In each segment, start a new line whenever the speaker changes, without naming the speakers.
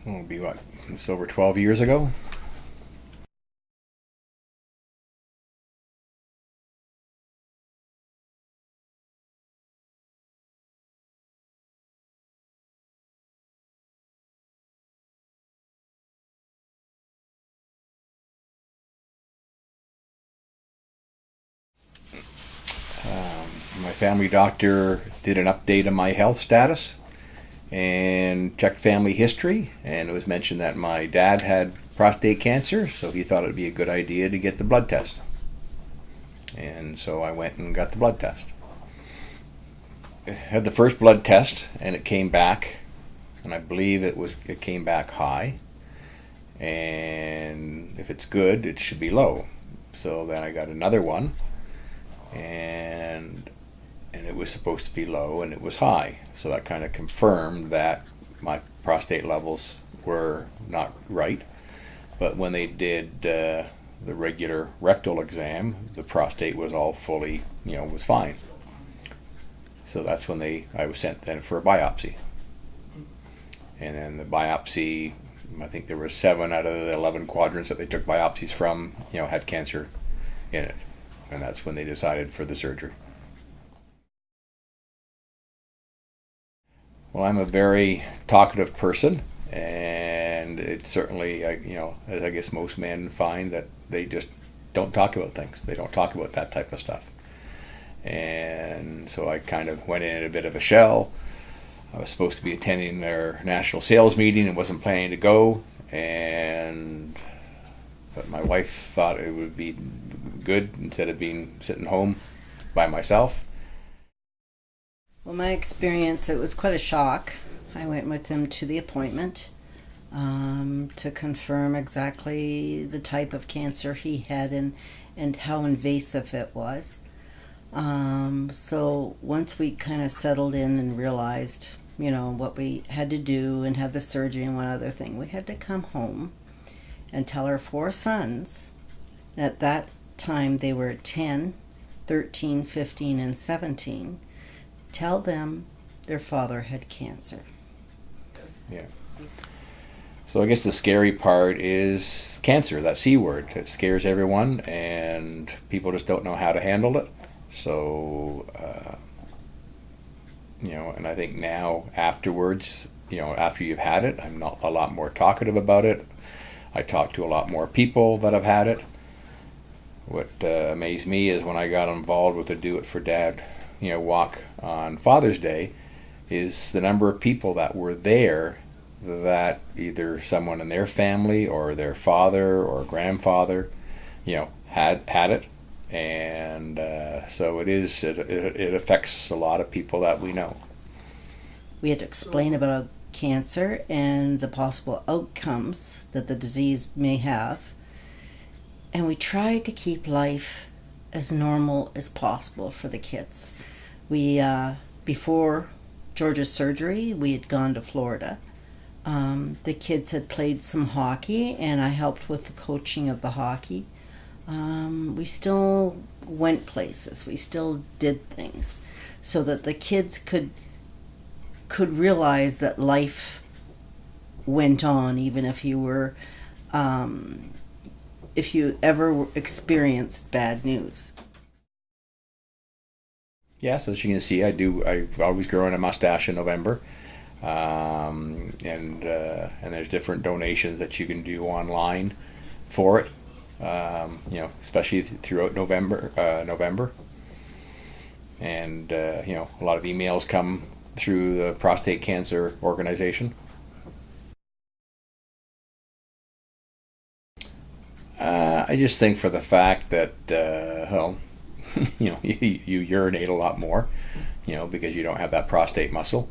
It'll be what? It's over 12 years ago. My family doctor did an update on my health status and checked family history, and it was mentioned that my dad had prostate cancer, so he thought it would be a good idea to get the blood test. And so I went and got the blood test. I had the first blood test, and it came back, and I believe it came back high. And if it's good, it should be low. So then I got another one, and it was supposed to be low, and it was high. So that kind of confirmed that my prostate levels were not right. But when they did the regular rectal exam, the prostate was all fully, was fine. So that's when I was sent then for a biopsy. And then the biopsy, I think there were 7 out of the 11 quadrants that they took biopsies from, had cancer in it. And that's when they decided for the surgery. Well, I'm a very talkative person, and it's certainly, as I guess most men find, that they just don't talk about things. They don't talk about that type of stuff. And so I kind of went in a bit of a shell. I was supposed to be attending their national sales meeting and wasn't planning to go. But my wife thought it would be good instead of sitting home by myself.
Well, my experience, it was quite a shock. I went with him to the appointment to confirm exactly the type of cancer he had and how invasive it was. So once we kind of settled in and realized, what we had to do and have the surgery and one other thing, we had to come home and tell our 4 sons. At that time, they were 10, 13, 15, and 17. Tell them their father had cancer.
Yeah. So I guess the scary part is cancer, that C word. It scares everyone, and people just don't know how to handle it. So, and I think now afterwards, after you've had it, I'm not a lot more talkative about it. I talk to a lot more people that have had it. What amazed me is when I got involved with the Do It for Dad walk on Father's Day, is the number of people that were there that either someone in their family or their father or grandfather had it. And so it affects a lot of people that we know.
We had to explain about cancer and the possible outcomes that the disease may have, and we tried to keep life as normal as possible for the kids. We before George's surgery, we had gone to Florida. The kids had played some hockey, and I helped with the coaching of the hockey. We still went places. We still did things so that the kids could realize that life went on, even if you were if you ever experienced bad news.
Yes, as you can see, I've always grown a mustache in November. And there's different donations that you can do online for it. Especially throughout November. And a lot of emails come through the prostate cancer organization. I just think for the fact that you urinate a lot more, because you don't have that prostate muscle.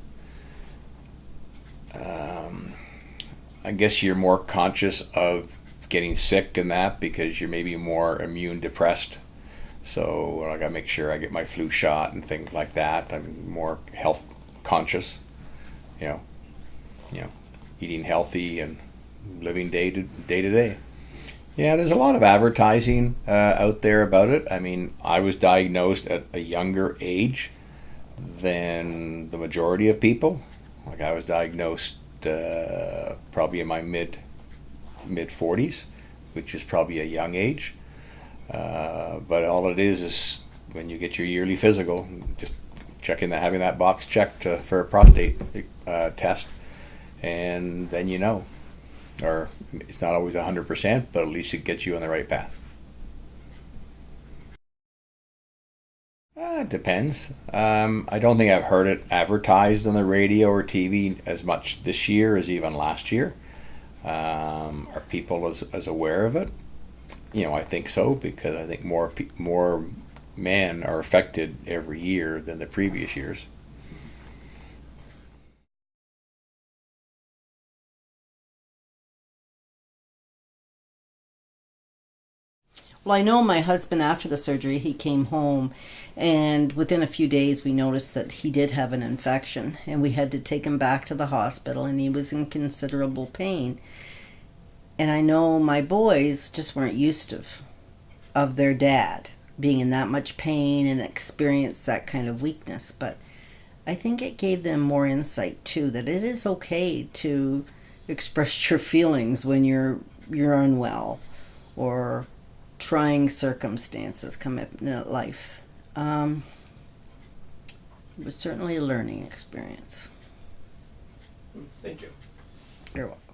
I guess you're more conscious of getting sick and that because you're maybe more immune depressed. So I gotta make sure I get my flu shot and things like that. I'm more health conscious, eating healthy and living day to day. Yeah, there's a lot of advertising out there about it. I mean, I was diagnosed at a younger age than the majority of people. Like I was diagnosed probably in my mid 40s, which is probably a young age. But all it is when you get your yearly physical, just having that box checked for a prostate test, and then you know. Or it's not always 100%, but at least it gets you on the right path. It depends. I don't think I've heard it advertised on the radio or TV as much this year as even last year. Are people as aware of it? I think so, because I think more men are affected every year than the previous years.
Well, I know my husband, after the surgery, he came home, and within a few days we noticed that he did have an infection, and we had to take him back to the hospital, and he was in considerable pain. And I know my boys just weren't used of their dad being in that much pain and experience that kind of weakness. But I think it gave them more insight too, that it is okay to express your feelings when you're unwell or trying circumstances come in life. It was certainly a learning experience.
Thank you.
You're welcome.